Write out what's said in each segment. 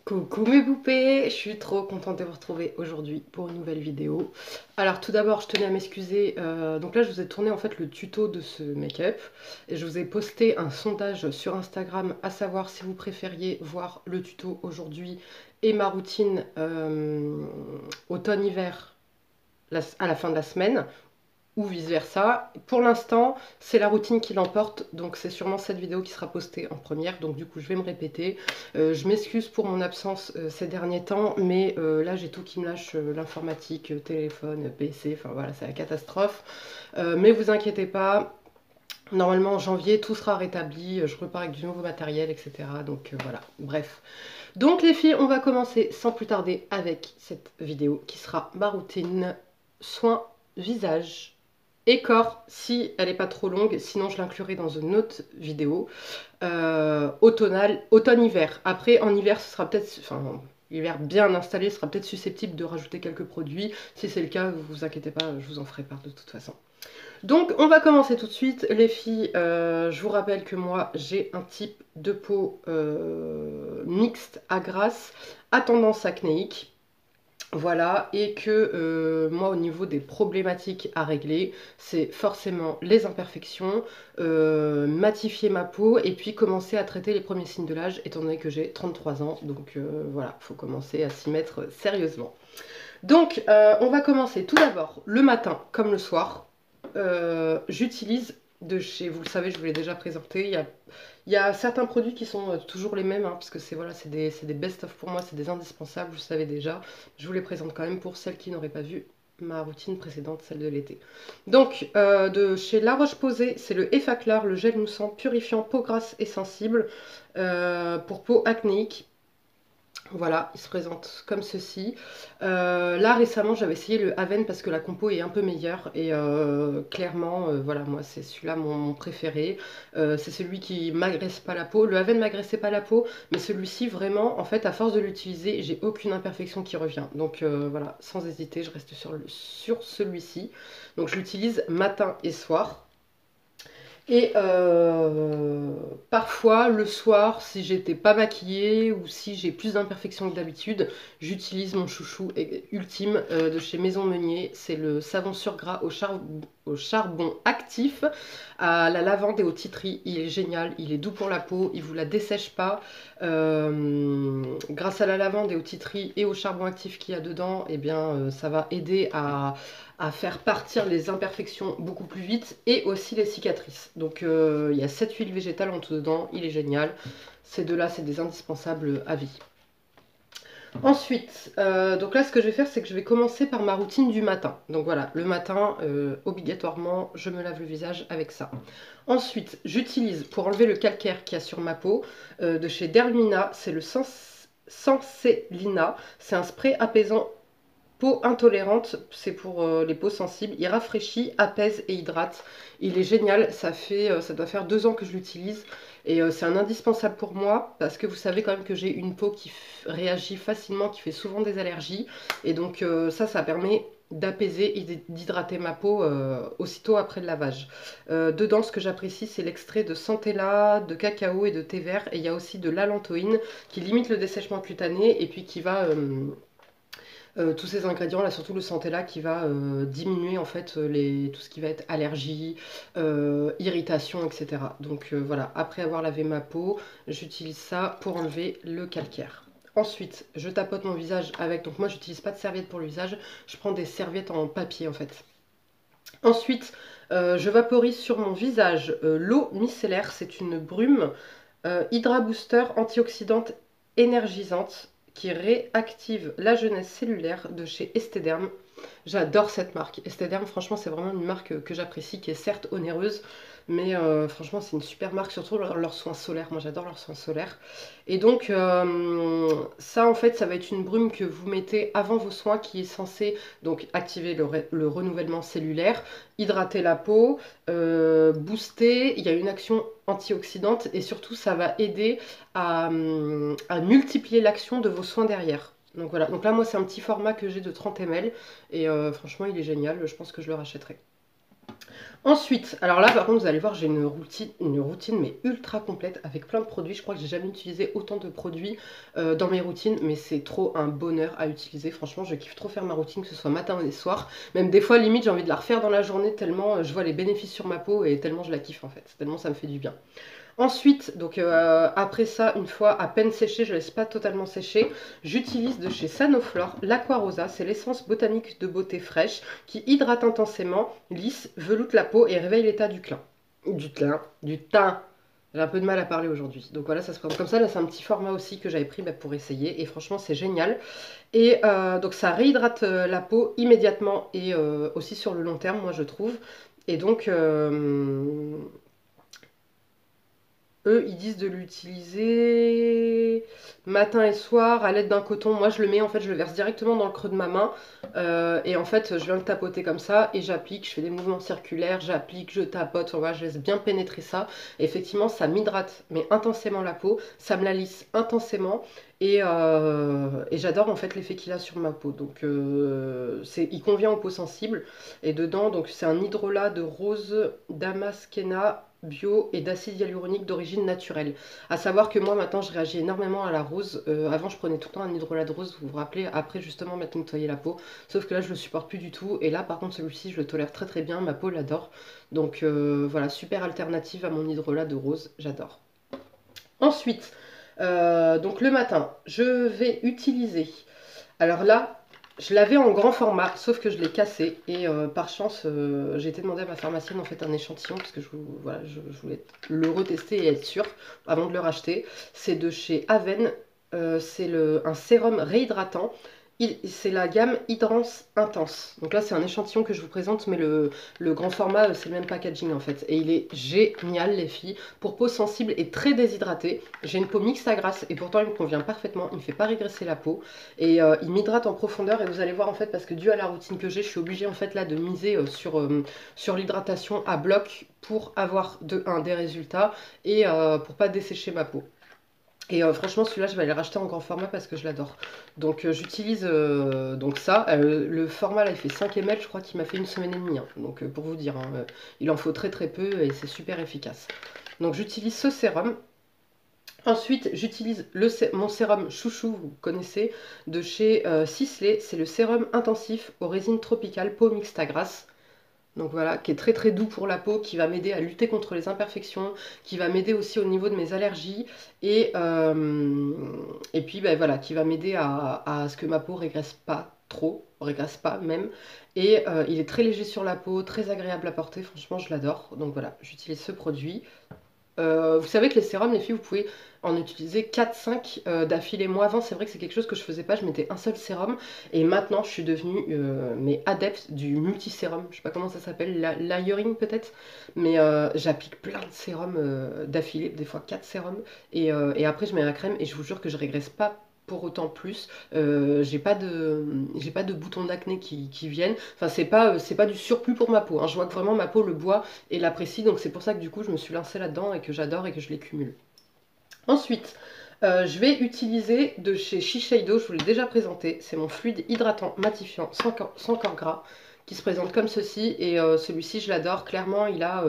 Coucou mes poupées, je suis trop contente de vous retrouver aujourd'hui pour une nouvelle vidéo. Alors tout d'abord je tenais à m'excuser, donc là je vous ai tourné en fait le tuto de ce make-up et je vous ai posté un sondage sur Instagram à savoir si vous préfériez voir le tuto aujourd'hui et ma routine automne-hiver à la fin de la semaine ou vice versa. Pour l'instant, c'est la routine qui l'emporte, donc c'est sûrement cette vidéo qui sera postée en première, donc du coup je vais me répéter. Je m'excuse pour mon absence ces derniers temps, mais là j'ai tout qui me lâche, l'informatique, téléphone, PC, enfin voilà, c'est la catastrophe. Mais vous inquiétez pas, normalement en janvier tout sera rétabli, je repars avec du nouveau matériel, etc. Donc voilà, bref. Donc les filles, on va commencer sans plus tarder avec cette vidéo qui sera ma routine soins visage et corps si elle n'est pas trop longue, sinon je l'inclurai dans une autre vidéo automne-hiver. Après en hiver ce sera peut-être, enfin l'hiver bien installé sera peut-être susceptible de rajouter quelques produits. Si c'est le cas, vous inquiétez pas, je vous en ferai part de toute façon. Donc on va commencer tout de suite les filles. Je vous rappelle que moi j'ai un type de peau mixte à grasse à tendance acnéique. Voilà, et que moi au niveau des problématiques à régler, c'est forcément les imperfections, matifier ma peau et puis commencer à traiter les premiers signes de l'âge étant donné que j'ai 33 ans. Donc voilà, faut commencer à s'y mettre sérieusement. Donc on va commencer tout d'abord le matin comme le soir. J'utilise de chez, vous le savez, je vous l'ai déjà présenté, il y a certains produits qui sont toujours les mêmes, hein, parce que c'est voilà, c'est des best-of pour moi, c'est des indispensables, vous le savez déjà. Je vous les présente quand même pour celles qui n'auraient pas vu ma routine précédente, celle de l'été. Donc, de chez La Roche-Posay, c'est le Effaclar, le gel moussant purifiant peau grasse et sensible pour peau acnéique. Voilà, il se présente comme ceci. Là récemment j'avais essayé le Aven parce que la compo est un peu meilleure et clairement voilà, moi c'est celui-là mon préféré. C'est celui qui m'agresse pas la peau. Le Aven m'agressait pas la peau, mais celui-ci vraiment en fait à force de l'utiliser j'ai aucune imperfection qui revient. Donc voilà, sans hésiter je reste sur celui-ci. Donc je l'utilise matin et soir. Et parfois, le soir, si j'étais pas maquillée ou si j'ai plus d'imperfections que d'habitude, j'utilise mon chouchou ultime de chez Maison Meunier. C'est le savon sur gras au charbon actif, à la lavande et au titri. Il est génial, il est doux pour la peau, il vous la dessèche pas. Grâce à la lavande et au titri et au charbon actif qu'il y a dedans, eh bien, ça va aider à faire partir les imperfections beaucoup plus vite et aussi les cicatrices. Donc il y a 7 huiles végétales en tout dedans, il est génial. Ces deux-là, c'est des indispensables à vie. Ensuite, donc là ce que je vais faire c'est que je vais commencer par ma routine du matin. Donc voilà, le matin, obligatoirement, je me lave le visage avec ça. Ensuite, j'utilise pour enlever le calcaire qu'il y a sur ma peau, de chez Dermina, c'est le Sencelina. C'est un spray apaisant peau intolérante, c'est pour les peaux sensibles. Il rafraîchit, apaise et hydrate. Il est génial, ça doit faire 2 ans que je l'utilise. Et c'est un indispensable pour moi parce que vous savez quand même que j'ai une peau qui réagit facilement, qui fait souvent des allergies. Et donc ça permet d'apaiser et d'hydrater ma peau aussitôt après le lavage. Dedans, ce que j'apprécie, c'est l'extrait de centella, de cacao et de thé vert. Et il y a aussi de l'allantoïne qui limite le dessèchement cutané et puis qui va... tous ces ingrédients là, surtout le centella qui va diminuer en fait tout ce qui va être allergie, irritation, etc. Donc voilà, après avoir lavé ma peau, j'utilise ça pour enlever le calcaire. Ensuite, je tapote mon visage avec, donc moi j'utilise pas de serviette pour le visage, je prends des serviettes en papier en fait. Ensuite, je vaporise sur mon visage l'eau micellaire, c'est une brume Hydra Booster antioxydante énergisante qui réactive la jeunesse cellulaire de chez Esthederm. J'adore cette marque. Esthederm, franchement, c'est vraiment une marque que j'apprécie, qui est certes onéreuse, mais franchement, c'est une super marque, surtout leurs soins solaires. Moi, j'adore leurs soins solaires. Et donc, ça, en fait, ça va être une brume que vous mettez avant vos soins qui est censée donc activer le renouvellement cellulaire, hydrater la peau, booster. Il y a une action antioxydante et surtout, ça va aider à multiplier l'action de vos soins derrière. Donc voilà, donc là moi c'est un petit format que j'ai de 30 ml et franchement il est génial, je pense que je le rachèterai. Ensuite, alors là par contre vous allez voir j'ai une routine mais ultra complète avec plein de produits. Je crois que j'ai jamais utilisé autant de produits dans mes routines, mais c'est trop un bonheur à utiliser. Franchement je kiffe trop faire ma routine, que ce soit matin ou soir. Même des fois limite j'ai envie de la refaire dans la journée tellement je vois les bénéfices sur ma peau et tellement je la kiffe en fait. Tellement ça me fait du bien. Ensuite, donc après ça, une fois à peine séché, je ne laisse pas totalement sécher, j'utilise de chez Sanoflore l'Aqua-Rosa, c'est l'essence botanique de beauté fraîche qui hydrate intensément, lisse, veloute la peau et réveille l'état du clin. Du teint. J'ai un peu de mal à parler aujourd'hui. Donc voilà, ça se présente comme ça. Là, c'est un petit format aussi que j'avais pris pour essayer. Et franchement, c'est génial. Et donc, ça réhydrate la peau immédiatement et aussi sur le long terme, moi, je trouve. Et donc, eux, ils disent de l'utiliser matin et soir à l'aide d'un coton. Moi, je le mets, en fait, je le verse directement dans le creux de ma main. Et en fait, je viens le tapoter comme ça et j'applique. Je fais des mouvements circulaires, j'applique, je tapote. Enfin, voilà, je laisse bien pénétrer ça. Et effectivement, ça m'hydrate, mais intensément la peau. Ça me la lisse intensément. Et j'adore en fait l'effet qu'il a sur ma peau. Donc, il convient aux peaux sensibles. Et dedans, donc c'est un hydrolat de rose damascena bio et d'acide hyaluronique d'origine naturelle. À savoir que moi maintenant je réagis énormément à la rose. Avant je prenais tout le temps un hydrolat de rose, vous vous rappelez, après justement mettre nettoyer la peau. Sauf que là je le supporte plus du tout. Et là par contre celui-ci je le tolère très très bien, ma peau l'adore. Donc voilà, super alternative à mon hydrolat de rose, j'adore. Ensuite, donc le matin, je vais utiliser. Alors là, je l'avais en grand format, sauf que je l'ai cassé. Et par chance, j'ai été demander à ma pharmacienne en fait un échantillon, parce que voilà, je voulais le retester et être sûre avant de le racheter. C'est de chez Aven, c'est un sérum réhydratant. C'est la gamme Hydrance Intense. Donc là, c'est un échantillon que je vous présente, mais le grand format, c'est le même packaging en fait. Et il est génial, les filles. Pour peau sensible et très déshydratée. J'ai une peau mixte à grasse et pourtant il me convient parfaitement. Il ne me fait pas régresser la peau. Et il m'hydrate en profondeur. Et vous allez voir en fait, parce que dû à la routine que j'ai, je suis obligée en fait là de miser sur l'hydratation à bloc pour avoir des résultats et pour pas dessécher ma peau. Et franchement, celui-là, je vais aller le racheter en grand format parce que je l'adore. Donc j'utilise donc ça. Le format, là, il fait 5 ml. Je crois qu'il m'a fait une semaine et demie. Hein. Donc pour vous dire, hein, il en faut très très peu et c'est super efficace. Donc j'utilise ce sérum. Ensuite, j'utilise mon sérum chouchou, vous connaissez, de chez Sisley. C'est le sérum intensif aux résines tropicales peau mixte à grasse. Donc voilà, qui est très très doux pour la peau, qui va m'aider à lutter contre les imperfections, qui va m'aider aussi au niveau de mes allergies, et puis ben voilà, qui va m'aider à ce que ma peau régresse pas trop, régresse pas même. Et il est très léger sur la peau, très agréable à porter, franchement je l'adore. Donc voilà, j'utilise ce produit. Vous savez que les sérums, les filles, vous pouvez en utiliser 4-5 d'affilée. Moi, avant, c'est vrai que c'est quelque chose que je faisais pas. Je mettais un seul sérum. Et maintenant, je suis devenue adepte du multisérum. Je sais pas comment ça s'appelle, layering peut-être. Mais j'applique plein de sérums d'affilée, des fois 4 sérums. Et après, je mets la crème et je vous jure que je régresse pas pour autant plus. J'ai pas de boutons d'acné qui viennent. Enfin, c'est pas du surplus pour ma peau. Hein. Je vois que vraiment ma peau le boit et l'apprécie. Donc c'est pour ça que du coup, je me suis lancée là-dedans et que j'adore et que je les cumule. Ensuite, je vais utiliser de chez Shiseido, je vous l'ai déjà présenté, c'est mon fluide hydratant matifiant sans corps gras qui se présente comme ceci et celui-ci je l'adore, clairement il va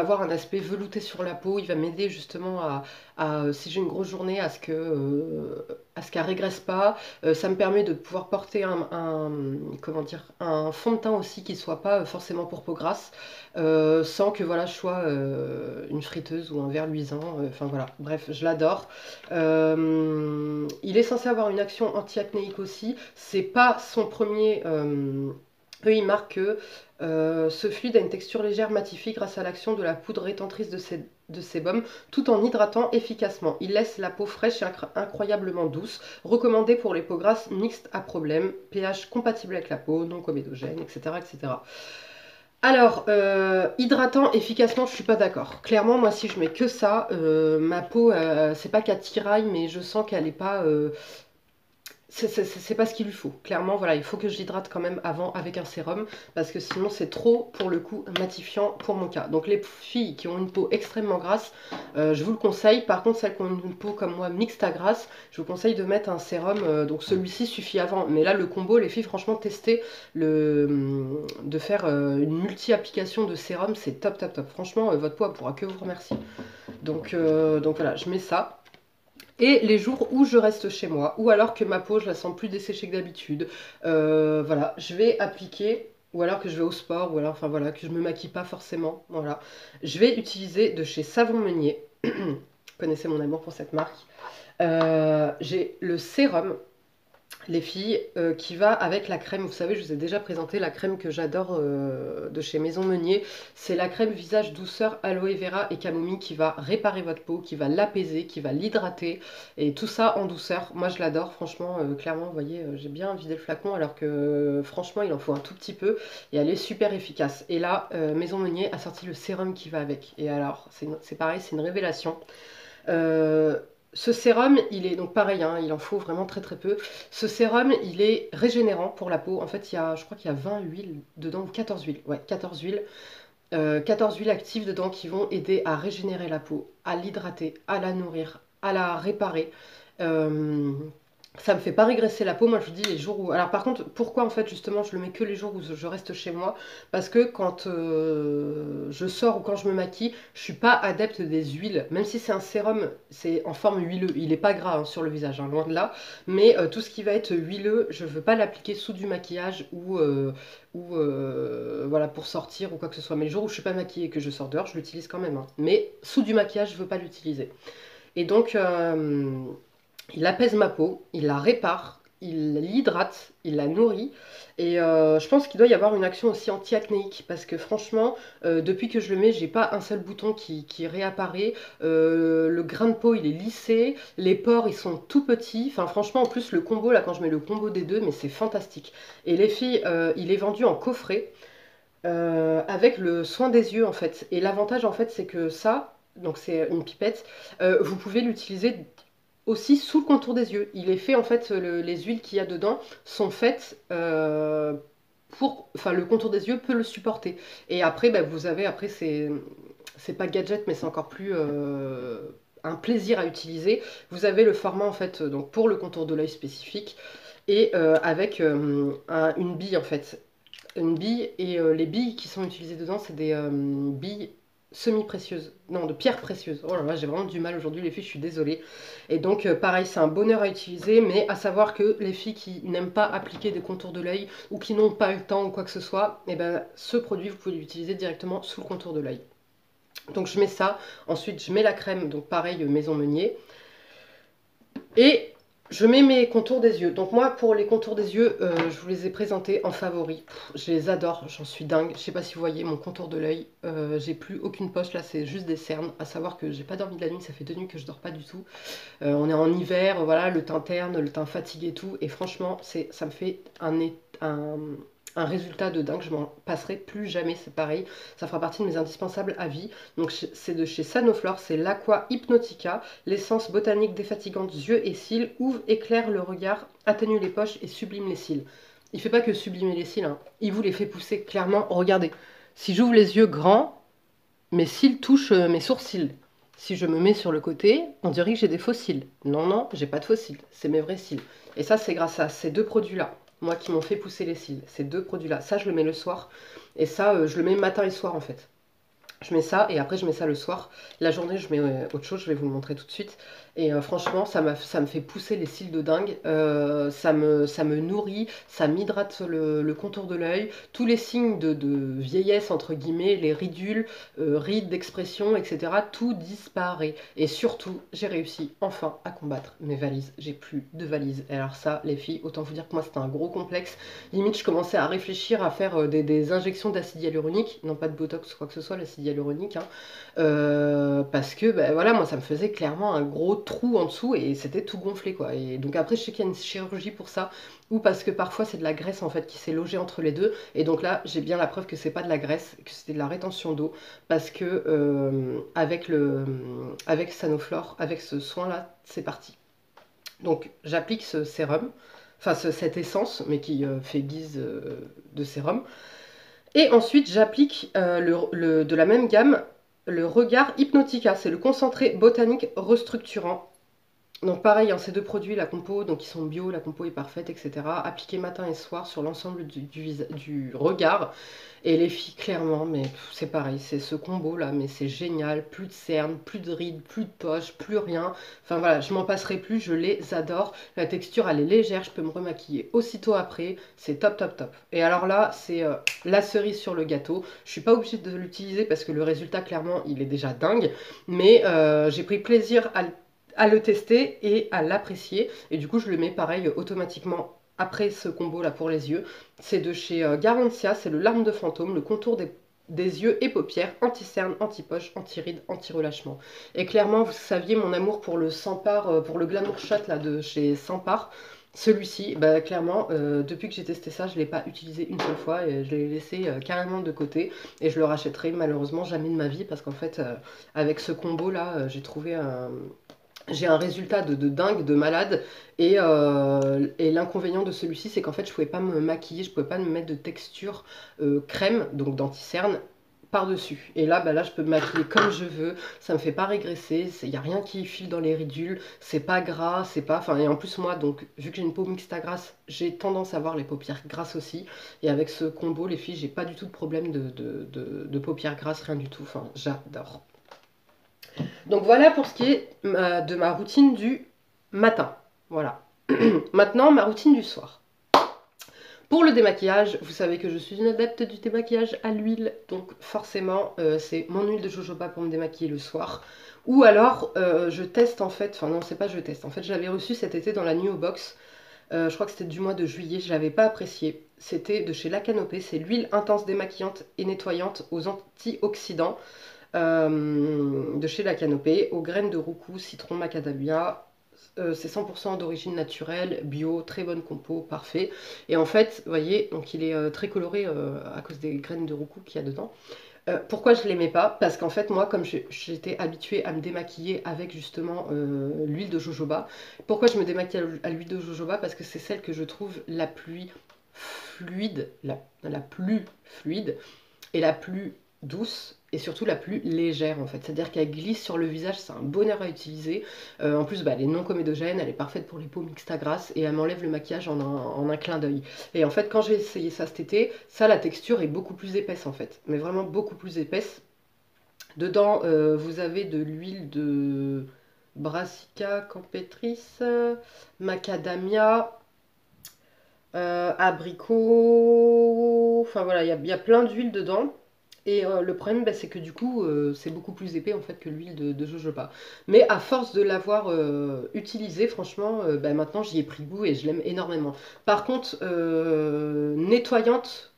avoir un aspect velouté sur la peau, il va m'aider justement si j'ai une grosse journée à ce qu'elle régresse pas. Ça me permet de pouvoir porter comment dire, un fond de teint aussi qui soit pas forcément pour peau grasse, sans que voilà, je sois une friteuse ou un verre luisant. Enfin voilà, bref, je l'adore. Il est censé avoir une action anti-acnéique aussi. C'est pas son premier. Eux, ils marquent que ce fluide a une texture légère matifiée grâce à l'action de la poudre rétentrice de sébum, tout en hydratant efficacement. Il laisse la peau fraîche et incroyablement douce, recommandé pour les peaux grasses mixtes à problème, pH compatible avec la peau, non comédogène, etc. etc. Alors, hydratant efficacement, je suis pas d'accord. Clairement, moi, si je mets que ça, ma peau, c'est pas qu'elle tiraille, mais je sens qu'elle est pas, c'est pas ce qu'il lui faut. Clairement, voilà, il faut que je l'hydrate quand même avant avec un sérum, parce que sinon c'est trop, pour le coup, matifiant pour mon cas. Donc les filles qui ont une peau extrêmement grasse, je vous le conseille. Par contre, celles qui ont une peau comme moi mixte à grasse, je vous conseille de mettre un sérum. Donc celui-ci suffit avant. Mais là, le combo, les filles, franchement, testez de faire une multi-application de sérum, c'est top, top, top. Franchement, votre peau elle pourra que vous remercier. Donc voilà, je mets ça. Et les jours où je reste chez moi, ou alors que ma peau, je la sens plus desséchée que d'habitude, voilà, je vais appliquer, ou alors que je vais au sport, ou alors, enfin voilà, que je me maquille pas forcément, voilà. Je vais utiliser de chez Savon Meunier, vous connaissez mon amour pour cette marque. J'ai le sérum, les filles, qui va avec la crème. Vous savez, je vous ai déjà présenté la crème que j'adore de chez Maison Meunier. C'est la crème visage douceur aloe vera et camomille qui va réparer votre peau, qui va l'apaiser, qui va l'hydrater. Et tout ça en douceur. Moi, je l'adore, franchement. Clairement, vous voyez, j'ai bien vidé le flacon alors que franchement, il en faut un tout petit peu. Et elle est super efficace. Et là, Maison Meunier a sorti le sérum qui va avec. Et alors, c'est pareil, c'est une révélation. Euh, Ce sérum, il est donc pareil, hein, il en faut vraiment très très peu. Ce sérum, il est régénérant pour la peau. En fait, je crois qu'il y a 20 huiles dedans, ou 14 huiles. Ouais, 14 huiles. 14 huiles actives dedans qui vont aider à régénérer la peau, à l'hydrater, à la nourrir, à la réparer. Euh, Ça me fait pas régresser la peau, moi je vous dis les jours où... Alors par contre, pourquoi en fait justement je le mets que les jours où je reste chez moi? Parce que quand je sors ou quand je me maquille, je suis pas adepte des huiles. Même si c'est un sérum, c'est en forme huileux. Il est pas gras hein, sur le visage, hein, loin de là. Mais tout ce qui va être huileux, je veux pas l'appliquer sous du maquillage ou voilà pour sortir ou quoi que ce soit. Mais les jours où je suis pas maquillée et que je sors dehors, je l'utilise quand même, hein. Mais sous du maquillage, je veux pas l'utiliser. Et donc, il apaise ma peau, il la répare, il l'hydrate, il la nourrit. Et je pense qu'il doit y avoir une action aussi anti-acnéique parce que franchement, depuis que je le mets, j'ai pas un seul bouton qui réapparaît. Le grain de peau, il est lissé. Les pores, ils sont tout petits. Enfin, franchement, en plus, le combo, là, quand je mets le combo des deux, mais c'est fantastique. Et les filles, il est vendu en coffret avec le soin des yeux, en fait. Et l'avantage, en fait, c'est que ça, donc c'est une pipette, vous pouvez l'utiliser aussi sous le contour des yeux. Il est fait en fait, les huiles qu'il y a dedans sont faites pour, enfin le contour des yeux peut le supporter. Et après, bah, vous avez, après c'est pas gadget, mais c'est encore plus un plaisir à utiliser. Vous avez le format en fait, donc pour le contour de l'œil spécifique et avec une bille en fait. Une bille et les billes qui sont utilisées dedans, c'est des billes semi-précieuses, non, de pierres précieuses. Oh là là, j'ai vraiment du mal aujourd'hui, les filles, je suis désolée. Et donc, pareil, c'est un bonheur à utiliser, mais à savoir que les filles qui n'aiment pas appliquer des contours de l'œil ou qui n'ont pas le temps ou quoi que ce soit, et ben, ce produit, vous pouvez l'utiliser directement sous le contour de l'œil. Donc, je mets ça. Ensuite, je mets la crème, donc pareil, Maison Meunier. Et je mets mes contours des yeux. Donc moi, pour les contours des yeux, je vous les ai présentés en favori. Je les adore, j'en suis dingue. Je sais pas si vous voyez mon contour de l'œil. J'ai plus aucune poche, là c'est juste des cernes. À savoir que j'ai pas dormi de la nuit, ça fait 2 nuits que je dors pas du tout. On est en hiver, voilà, le teint terne, le teint fatigué et tout. Et franchement, ça me fait un résultat de dingue. Je m'en passerai plus jamais, c'est pareil. Ça fera partie de mes indispensables à vie. Donc c'est de chez Sanoflore, c'est l'Aqua Hypnotica. L'essence botanique défatigante yeux et cils ouvre, éclaire le regard, atténue les poches et sublime les cils. Il fait pas que sublimer les cils, hein. Il vous les fait pousser clairement. Regardez, si j'ouvre les yeux grands, mes cils touchent mes sourcils. Si je me mets sur le côté, on dirait que j'ai des faux cils. Non, non, j'ai pas de faux cils, c'est mes vrais cils. Et ça, c'est grâce à ces deux produits-là, moi qui m'ont fait pousser les cils. Ces deux produits-là, ça je le mets le soir, et ça je le mets matin et soir en fait. Je mets ça et après je mets ça le soir. La journée, je mets autre chose, je vais vous le montrer tout de suite. Et franchement, ça me fait pousser les cils de dingue. Ça me nourrit, ça m'hydrate le contour de l'œil. Tous les signes de vieillesse, entre guillemets, les ridules, rides d'expression, etc., tout disparaît. Et surtout, j'ai réussi enfin à combattre mes valises. J'ai plus de valises. Et alors ça, les filles, autant vous dire que moi, c'était un gros complexe. Limite, je commençais à réfléchir à faire des injections d'acide hyaluronique. Non, pas de botox, quoi que ce soit, l'acide hyaluronique, hein. Parce que ben, voilà, moi ça me faisait clairement un gros trou en dessous et c'était tout gonflé quoi. Et donc après je sais qu'il y a une chirurgie pour ça ou parce que parfois c'est de la graisse en fait qui s'est logée entre les deux. Et donc là j'ai bien la preuve que c'est pas de la graisse, que c'était de la rétention d'eau parce que avec Sanoflore, avec ce soin là, c'est parti. Donc j'applique ce sérum, enfin cette essence, mais qui fait guise de sérum. Et ensuite j'applique de la même gamme le Regard Hypnotica. C'est le concentré botanique restructurant. Donc pareil, hein, ces deux produits, la compo, donc ils sont bio, la compo est parfaite, etc. Appliqués matin et soir sur l'ensemble du regard. Et les filles, clairement, mais c'est pareil, c'est ce combo là, mais c'est génial. Plus de cernes, plus de rides, plus de poches, plus rien. Enfin voilà, je m'en passerai plus, je les adore. La texture, elle est légère, je peux me remaquiller aussitôt après. C'est top, top, top. Et alors là, c'est la cerise sur le gâteau. Je suis pas obligée de l'utiliser parce que le résultat, clairement, il est déjà dingue. Mais j'ai pris plaisir à le tester et à l'apprécier. Et du coup, je le mets pareil automatiquement après ce combo là pour les yeux. C'est de chez Garantia, c'est le Larme de fantôme, le contour des yeux et paupières, anti-cerne, anti-poche, anti-rides, anti-relâchement. Et clairement, vous saviez mon amour pour le Sampar, pour le Glamour Shot là, de chez Sampar. Celui-ci, bah, clairement, depuis que j'ai testé ça, je ne l'ai pas utilisé une seule fois et je l'ai laissé carrément de côté. Et je le rachèterai malheureusement jamais de ma vie parce qu'en fait, avec ce combo là, j'ai un résultat de dingue, de malade. Et l'inconvénient de celui-ci, c'est qu'en fait, je pouvais pas me maquiller, je pouvais pas me mettre de texture crème, donc d'anti-cerne, par-dessus. Et là, bah là, je peux me maquiller comme je veux, ça me fait pas régresser, il n'y a rien qui file dans les ridules, c'est pas gras, c'est pas... Enfin, et en plus, moi, donc, vu que j'ai une peau mixte à grasse, j'ai tendance à avoir les paupières grasses aussi. Et avec ce combo, les filles, j'ai pas du tout de problème de paupières grasses, rien du tout. Enfin, j'adore. Donc voilà pour ce qui est de ma routine du matin. Voilà. Maintenant, ma routine du soir. Pour le démaquillage, vous savez que je suis une adepte du démaquillage à l'huile, donc forcément, c'est mon huile de jojoba pour me démaquiller le soir. Ou alors, je teste en fait, enfin non, c'est pas je teste, en fait, je l'avais reçu cet été dans la Nuo Box. Je crois que c'était du mois de juillet, je l'avais pas apprécié. C'était de chez La Canopée, c'est l'huile intense démaquillante et nettoyante aux antioxydants. De chez La Canopée, aux graines de roucou, citron, macadamia. C'est 100% d'origine naturelle, bio, très bonne compo, parfait. Et en fait, vous voyez, donc il est très coloré à cause des graines de roucou qu'il y a dedans. Pourquoi je l'aimais pas? Parce qu'en fait, moi, comme j'étais habituée à me démaquiller avec justement l'huile de jojoba, pourquoi je me démaquille à l'huile de jojoba? Parce que c'est celle que je trouve la plus fluide, la plus fluide et la plus douce et surtout la plus légère en fait. C'est-à-dire qu'elle glisse sur le visage, c'est un bonheur à utiliser. En plus, bah, elle est non comédogène, elle est parfaite pour les peaux mixtes à grasse et elle m'enlève le maquillage en un clin d'œil. Et en fait, quand j'ai essayé ça cet été, ça, la texture est beaucoup plus épaisse en fait. Mais vraiment beaucoup plus épaisse. Dedans, vous avez de l'huile de Brassica Campestris, macadamia, abricot, enfin voilà, y a plein d'huile dedans. Et le problème, bah, c'est que du coup, c'est beaucoup plus épais en fait que l'huile de jojoba. Mais à force de l'avoir utilisée, franchement, bah, maintenant j'y ai pris goût et je l'aime énormément. Par contre, nettoyante,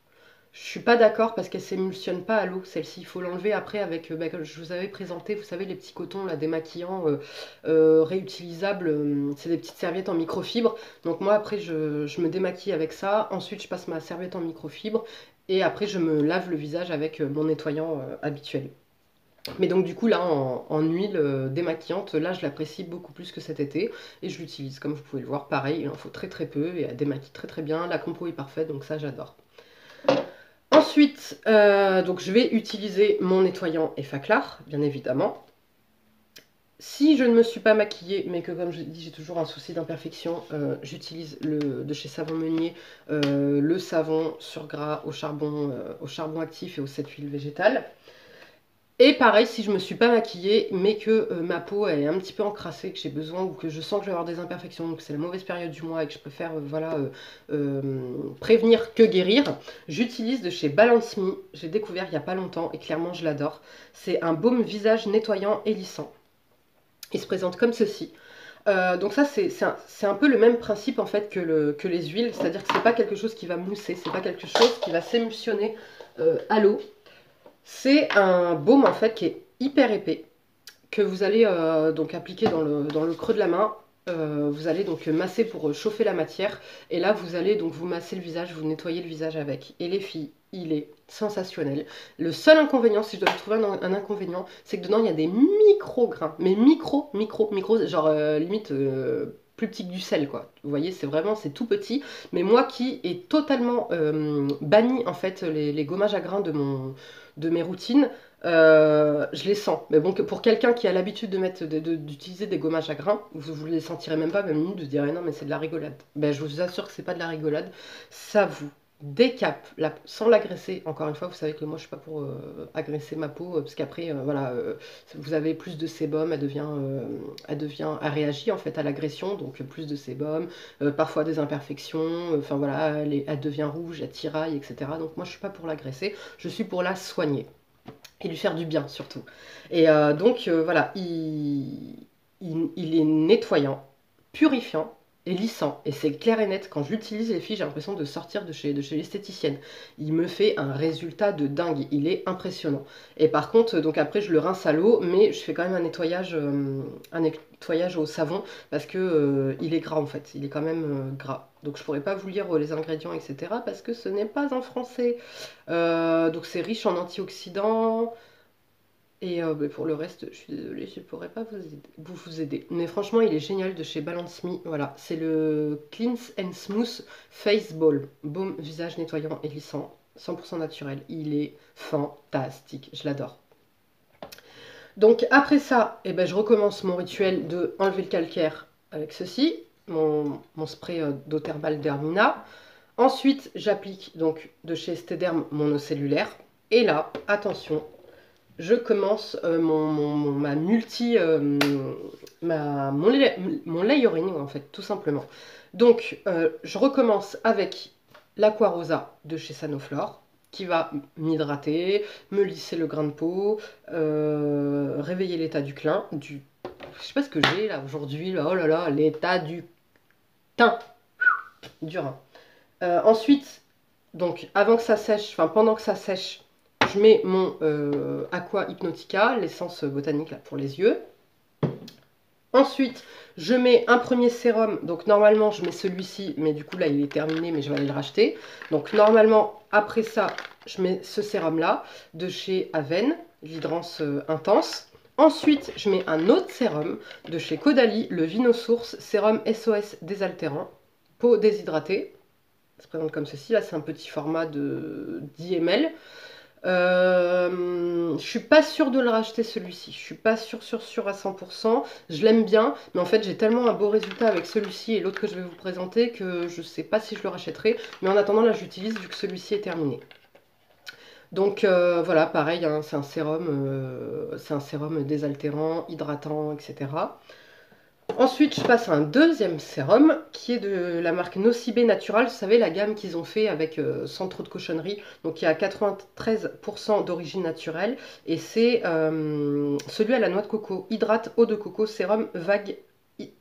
je suis pas d'accord parce qu'elle s'émulsionne pas à l'eau, celle-ci. Il faut l'enlever après avec, bah, comme je vous avais présenté, vous savez, les petits cotons là, démaquillants réutilisables. C'est des petites serviettes en microfibre. Donc moi, après, je me démaquille avec ça. Ensuite, je passe ma serviette en microfibre. Et après, je me lave le visage avec mon nettoyant habituel. Mais donc du coup, là, en huile démaquillante, là, je l'apprécie beaucoup plus que cet été. Et je l'utilise, comme vous pouvez le voir, pareil, il en faut très très peu. Et elle démaquille très très bien. La compo est parfaite, donc ça, j'adore. Ensuite, donc je vais utiliser mon nettoyant Effaclar, bien évidemment. Si je ne me suis pas maquillée, mais que comme je dis, j'ai toujours un souci d'imperfection, j'utilise de chez Savon Meunier le savon sur gras au charbon actif et aux 7 huiles végétales. Et pareil, si je me suis pas maquillée, mais que ma peau est un petit peu encrassée, que j'ai besoin ou que je sens que je vais avoir des imperfections, donc c'est la mauvaise période du mois et que je préfère voilà, prévenir que guérir, j'utilise de chez Balance Me. J'ai découvert il n'y a pas longtemps et clairement je l'adore. C'est un baume visage nettoyant et lissant. Il se présente comme ceci. Donc ça c'est un peu le même principe en fait que les huiles, c'est-à-dire que c'est pas quelque chose qui va mousser, c'est pas quelque chose qui va s'émulsionner à l'eau. C'est un baume en fait qui est hyper épais, que vous allez donc appliquer dans le creux de la main. Vous allez donc masser pour chauffer la matière. Et là, vous allez donc vous masser le visage, vous nettoyez le visage avec. Et les filles, il est sensationnel. Le seul inconvénient, si je dois trouver un inconvénient, c'est que dedans, il y a des micro-grains. Mais micro, genre limite plus petit que du sel, quoi. Vous voyez, c'est tout petit. Mais moi qui ai totalement banni, en fait, les gommages à grains de mes routines, je les sens. Mais bon, pour quelqu'un qui a l'habitude d'utiliser des gommages à grains, vous les sentirez même pas, même vous direz non, mais c'est de la rigolade. Ben, je vous assure que c'est pas de la rigolade. Ça vous décape sans l'agresser. Encore une fois, vous savez que moi je suis pas pour agresser ma peau, parce qu'après, voilà, vous avez plus de sébum, elle réagit en fait à l'agression, donc plus de sébum, parfois des imperfections, enfin voilà, elle devient rouge, elle tiraille, etc. Donc moi je suis pas pour l'agresser, je suis pour la soigner et lui faire du bien surtout. Et donc voilà, il est nettoyant, purifiant et lissant. Et c'est clair et net, quand je l'utilise les filles, j'ai l'impression de sortir de chez l'esthéticienne. Il me fait un résultat de dingue, il est impressionnant. Et par contre, donc après je le rince à l'eau, mais je fais quand même un nettoyage au savon, parce que il est gras en fait, il est quand même gras. Donc je pourrais pas vous lire les ingrédients, etc. parce que ce n'est pas en français. Donc c'est riche en antioxydants. Et bah, pour le reste, je suis désolée, je ne pourrais pas vous aider. Mais franchement, il est génial de chez Balance Me. Voilà, c'est le Cleanse and Smooth Face Ball. Baume visage nettoyant et lissant, 100% naturel. Il est fantastique, je l'adore. Donc après ça, eh ben, je recommence mon rituel de enlever le calcaire avec ceci, mon spray d'eau thermale d'Hermina. Ensuite, j'applique donc de chez Esthederm mon eau cellulaire. Et là, attention, je commence mon layering en fait, tout simplement. Donc, je recommence avec l'Aqua Rosa de chez Sanoflore, qui va m'hydrater, me lisser le grain de peau, réveiller l'état du clin, je sais pas ce que j'ai là aujourd'hui, oh là là, l'état du teint, du rein. Ensuite, donc avant que ça sèche, enfin pendant que ça sèche, je mets mon Aqua Hypnotica, l'essence botanique là, pour les yeux. Ensuite, je mets un premier sérum. Donc normalement, je mets celui-ci, mais du coup là, il est terminé, mais je vais aller le racheter. Donc normalement, après ça, je mets ce sérum-là de chez Aven, l'hydrance intense. Ensuite, je mets un autre sérum de chez Caudalie, le Vinosource, sérum SOS désaltérant, peau déshydratée. Ça se présente comme ceci. Là, c'est un petit format de 10 ml. Je suis pas sûre de le racheter celui-ci. Je suis pas sûre à 100%. Je l'aime bien, mais en fait j'ai tellement un beau résultat avec celui-ci et l'autre que je vais vous présenter que je sais pas si je le rachèterai. Mais en attendant là j'utilise vu que celui-ci est terminé. Donc voilà, pareil, hein, c'est un sérum désaltérant, hydratant, etc. Ensuite, je passe à un deuxième sérum qui est de la marque Nocibé Natural. Vous savez, la gamme qu'ils ont fait avec sans trop de cochonnerie. Donc, il y a 93% d'origine naturelle. Et c'est celui à la noix de coco. Hydrate, eau de coco, sérum vague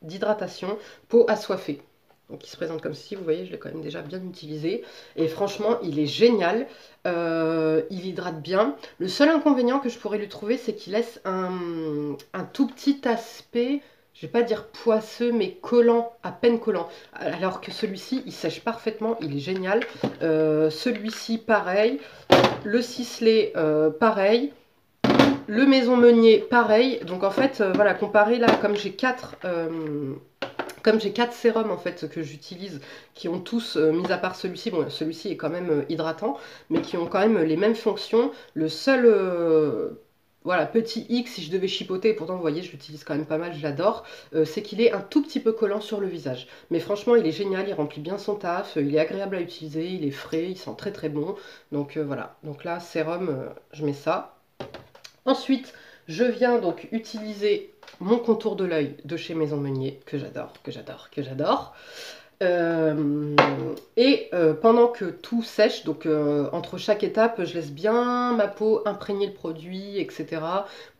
d'hydratation, peau assoiffée. Donc, il se présente comme ceci. Vous voyez, je l'ai quand même déjà bien utilisé. Et franchement, il est génial. Il hydrate bien. Le seul inconvénient que je pourrais lui trouver, c'est qu'il laisse un tout petit aspect, je vais pas dire poisseux, mais collant, à peine collant. Alors que celui-ci, il sèche parfaitement, il est génial. Celui-ci, pareil. Le Sisley, pareil. Le Maison Meunier, pareil. Donc en fait, voilà, comparé là, comme j'ai 4 sérums en fait que j'utilise, qui ont tous, mis à part celui-ci, bon celui-ci est quand même hydratant, mais qui ont quand même les mêmes fonctions. Le seul voilà, petit X, si je devais chipoter, et pourtant vous voyez, je l'utilise quand même pas mal, je l'adore, c'est qu'il est un tout petit peu collant sur le visage. Mais franchement, il est génial, il remplit bien son taf, il est agréable à utiliser, il est frais, il sent très très bon. Donc voilà, donc là, sérum, je mets ça. Ensuite, je viens donc utiliser mon contour de l'œil de chez Maison Meunier, que j'adore, que j'adore, que j'adore. Pendant que tout sèche, donc entre chaque étape, je laisse bien ma peau imprégner le produit, etc.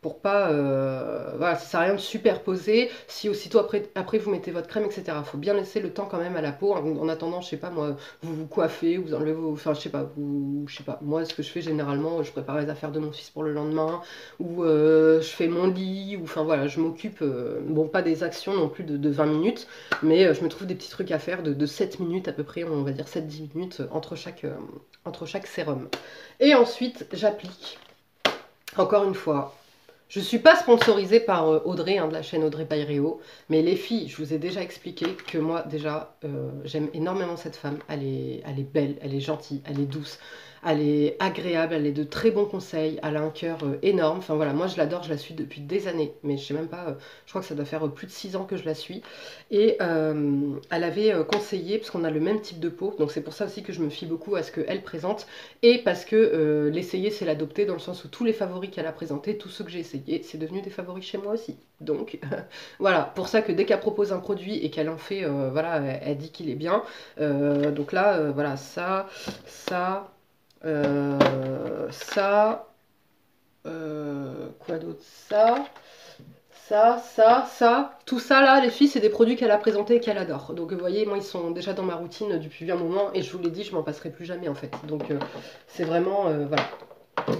Pour pas, voilà, ça sert à rien de superposer. Si aussitôt après vous mettez votre crème, etc. Il faut bien laisser le temps quand même à la peau. En attendant, je sais pas moi, vous vous coiffez, vous enlevez vos, enfin je sais pas, moi ce que je fais généralement, je prépare les affaires de mon fils pour le lendemain, ou je fais mon lit, ou enfin voilà, je m'occupe, bon pas des actions non plus de 20 minutes, mais je me trouve des petits trucs à faire de 7 minutes à peu près, on va dire 7-10 minutes entre chaque sérum. Et ensuite, j'applique, encore une fois, Je suis pas sponsorisée par Audrey, hein, de la chaîne Audrey by Réo, mais les filles, je vous ai déjà expliqué que moi, déjà, j'aime énormément cette femme. Elle est belle, elle est gentille, elle est douce, elle est agréable, elle est de très bons conseils, elle a un cœur énorme. Enfin voilà, moi je l'adore, je la suis depuis des années, mais je sais même pas, je crois que ça doit faire plus de 6 ans que je la suis. Et elle avait conseillé, parce qu'on a le même type de peau, donc c'est pour ça aussi que je me fie beaucoup à ce qu'elle présente, et parce que l'essayer c'est l'adopter, dans le sens où tous les favoris qu'elle a présentés, tous ceux que j'ai essayés, c'est devenu des favoris chez moi aussi. Donc voilà, pour ça que dès qu'elle propose un produit et qu'elle en fait, voilà, elle dit qu'il est bien. Donc là, voilà, ça, ça, quoi d'autre, ça, tout ça là, les filles, c'est des produits qu'elle a présentés et qu'elle adore. Donc vous voyez, moi ils sont déjà dans ma routine depuis un moment et je vous l'ai dit, je m'en passerai plus jamais en fait. Donc c'est vraiment, voilà.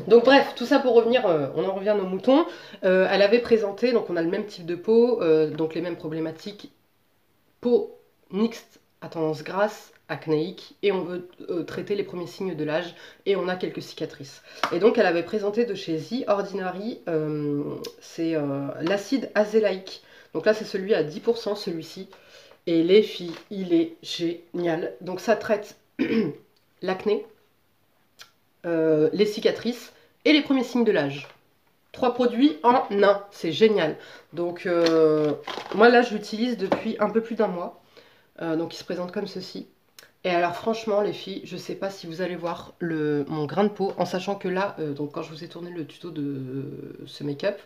Donc bref, tout ça pour revenir, on en revient à nos moutons. Elle avait présenté, donc on a le même type de peau, donc les mêmes problématiques, peau mixte à tendance grasse, acnéique, et on veut traiter les premiers signes de l'âge, et on a quelques cicatrices. Et donc elle avait présenté de chez The Ordinary, c'est l'acide azélaïque. Donc là c'est celui à 10%, celui-ci. Et les filles, il est génial. Donc ça traite l'acné, les cicatrices et les premiers signes de l'âge. 3 produits en un, c'est génial. Donc moi là je l'utilise depuis un peu plus d'un mois. Donc il se présente comme ceci. Et alors franchement les filles, je sais pas si vous allez voir mon grain de peau, en sachant que là, donc quand je vous ai tourné le tuto de ce make-up,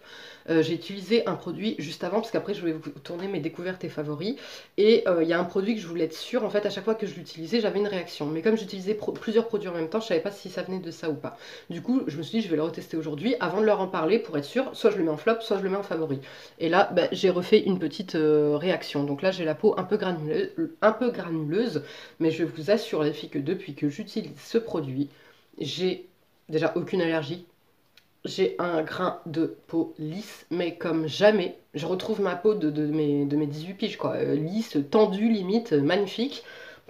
j'ai utilisé un produit juste avant, parce qu'après je vais vous tourner mes découvertes et favoris. Et il y a un produit que je voulais être sûre, en fait à chaque fois que je l'utilisais j'avais une réaction. Mais comme j'utilisais plusieurs produits en même temps, je savais pas si ça venait de ça ou pas. Du coup je me suis dit je vais le retester aujourd'hui avant de leur en parler pour être sûre, soit je le mets en flop, soit je le mets en favori. Et là bah, j'ai refait une petite réaction. Donc là j'ai la peau un peu granuleuse, mais je vous assure les filles que depuis que j'utilise ce produit, j'ai déjà aucune allergie. J'ai un grain de peau lisse, mais comme jamais. Je retrouve ma peau de mes 18 piges, quoi. Lisse, tendue, limite, magnifique.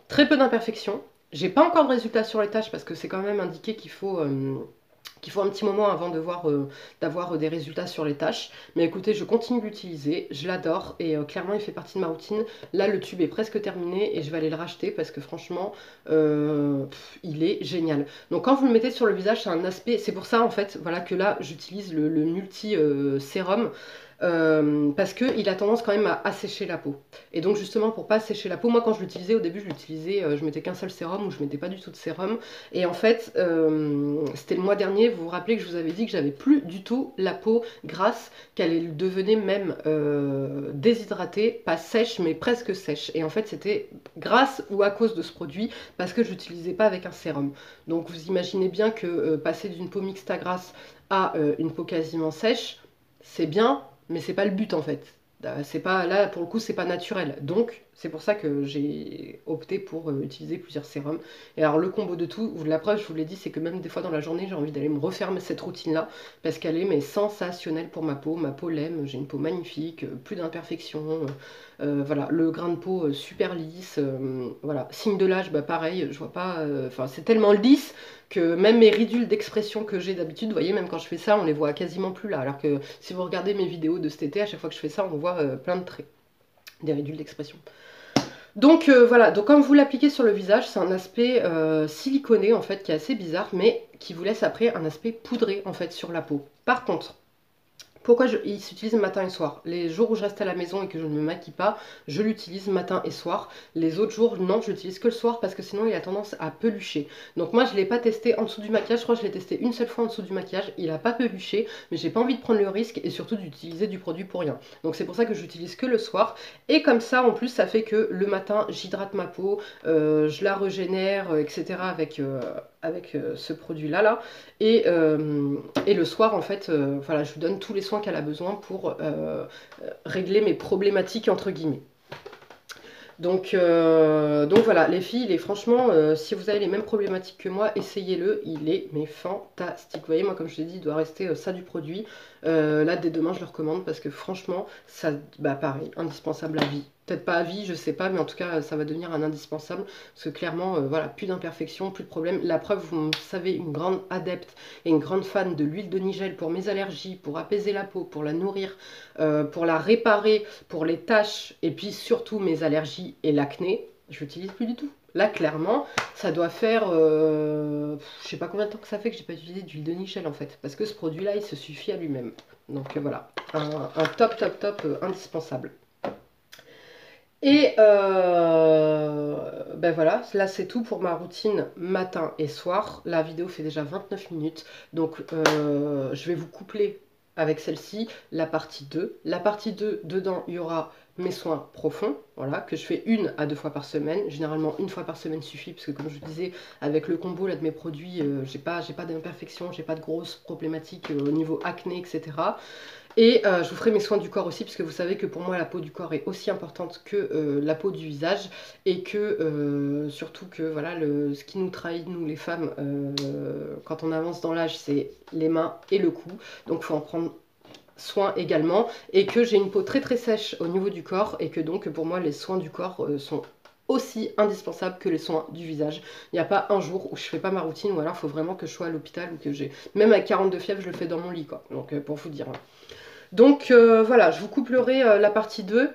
Très peu d'imperfections. J'ai pas encore de résultats sur les taches parce que c'est quand même indiqué qu'il faut un petit moment avant d'avoir des résultats sur les tâches. Mais écoutez, je continue de l'utiliser, je l'adore et clairement il fait partie de ma routine. Là le tube est presque terminé et je vais aller le racheter parce que franchement il est génial. Donc quand vous le mettez sur le visage, c'est un aspect, c'est pour ça en fait voilà que là j'utilise le multi sérum. Parce qu'il a tendance quand même à assécher la peau. Et donc justement pour pas assécher la peau, moi quand je l'utilisais au début je l'utilisais, je mettais qu'un seul sérum ou je mettais pas du tout de sérum. Et en fait c'était le mois dernier, vous vous rappelez que je vous avais dit que j'avais plus du tout la peau grasse, qu'elle devenait même déshydratée, pas sèche mais presque sèche. Et en fait c'était grâce ou à cause de ce produit parce que je l'utilisais pas avec un sérum. Donc vous imaginez bien que passer d'une peau mixte à grasse à une peau quasiment sèche, c'est bien, mais c'est pas le but en fait. C'est pas là pour le coup c'est pas naturel. Donc c'est pour ça que j'ai opté pour utiliser plusieurs sérums. Et alors le combo de tout, la preuve je vous l'ai dit, c'est que même des fois dans la journée j'ai envie d'aller me refaire cette routine là parce qu'elle est mais sensationnelle pour ma peau. Ma peau l'aime, j'ai une peau magnifique, plus d'imperfections. Voilà, le grain de peau super lisse. Voilà, signe de l'âge, bah pareil, je vois pas. Enfin c'est tellement lisse que même mes ridules d'expression que j'ai d'habitude, vous voyez, même quand je fais ça, on les voit quasiment plus là. Alors que si vous regardez mes vidéos de cet été, à chaque fois que je fais ça, on voit plein de traits, des ridules d'expression. Donc voilà, donc comme vous l'appliquez sur le visage, c'est un aspect siliconé en fait qui est assez bizarre, mais qui vous laisse après un aspect poudré en fait sur la peau. Par contre, pourquoi il s'utilise matin et soir? Les jours où je reste à la maison et que je ne me maquille pas, je l'utilise matin et soir. Les autres jours, non, je l'utilise que le soir parce que sinon il a tendance à pelucher. Donc moi je ne l'ai pas testé en dessous du maquillage, je crois que je l'ai testé une seule fois en dessous du maquillage. Il n'a pas peluché, mais j'ai pas envie de prendre le risque et surtout d'utiliser du produit pour rien. Donc c'est pour ça que j'utilise que le soir. Et comme ça en plus ça fait que le matin j'hydrate ma peau, je la régénère, etc. avec ce produit là. Et le soir en fait, voilà, je lui donne tous les soins qu'elle a besoin pour régler mes problématiques entre guillemets. Donc voilà, les filles, il est franchement, si vous avez les mêmes problématiques que moi, essayez-le, il est mais fantastique. Vous voyez, moi comme je l'ai dit, il doit rester ça du produit. Là, dès demain, je le recommande parce que franchement, ça, bah pareil, indispensable à vie. Peut-être pas à vie, je sais pas, mais en tout cas, ça va devenir un indispensable parce que clairement, voilà, plus d'imperfections, plus de problèmes. La preuve, vous me savez, une grande adepte et une grande fan de l'huile de Nigel pour mes allergies, pour apaiser la peau, pour la nourrir, pour la réparer, pour les taches et puis surtout mes allergies et l'acné. Je l'utilise plus du tout. Là, clairement, ça doit faire, je sais pas combien de temps que ça fait que j'ai pas utilisé d'huile de Nigel en fait, parce que ce produit-là, il se suffit à lui-même. Donc voilà, un top, top, top indispensable. Et ben voilà, là c'est tout pour ma routine matin et soir. La vidéo fait déjà 29 minutes, donc je vais vous coupler avec celle-ci la partie 2. La partie 2, dedans, il y aura mes soins profonds, voilà, que je fais 1 à 2 fois par semaine. Généralement, 1 fois par semaine suffit, parce que comme je vous disais, avec le combo là, de mes produits, j'ai pas d'imperfections, j'ai pas de grosses problématiques au niveau acné, etc. Et je vous ferai mes soins du corps aussi, puisque vous savez que pour moi la peau du corps est aussi importante que la peau du visage, et que surtout que voilà, ce qui nous trahit, nous les femmes, quand on avance dans l'âge, c'est les mains et le cou, donc il faut en prendre soin également, et que j'ai une peau très très sèche au niveau du corps, et que donc pour moi les soins du corps sont aussi indispensables que les soins du visage. Il n'y a pas un jour où je fais pas ma routine, ou alors il faut vraiment que je sois à l'hôpital, ou que j'ai, même à 42 fièvre, je le fais dans mon lit, quoi. Donc pour vous dire. Donc voilà, je vous couplerai la partie 2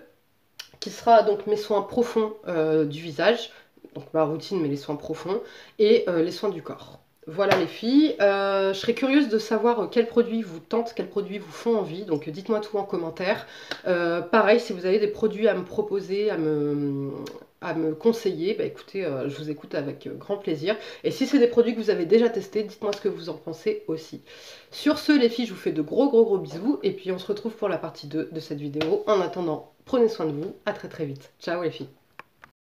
qui sera donc mes soins profonds du visage, donc ma routine mais les soins profonds, et les soins du corps. Voilà les filles, je serais curieuse de savoir quels produits vous tentent, quels produits vous font envie, donc dites-moi tout en commentaire. Pareil, si vous avez des produits à me proposer, à me conseiller, bah écoutez, je vous écoute avec grand plaisir. Et si c'est des produits que vous avez déjà testés, dites-moi ce que vous en pensez aussi. Sur ce, les filles, je vous fais de gros gros gros bisous, et puis on se retrouve pour la partie 2 de cette vidéo. En attendant, prenez soin de vous, à très très vite. Ciao les filles.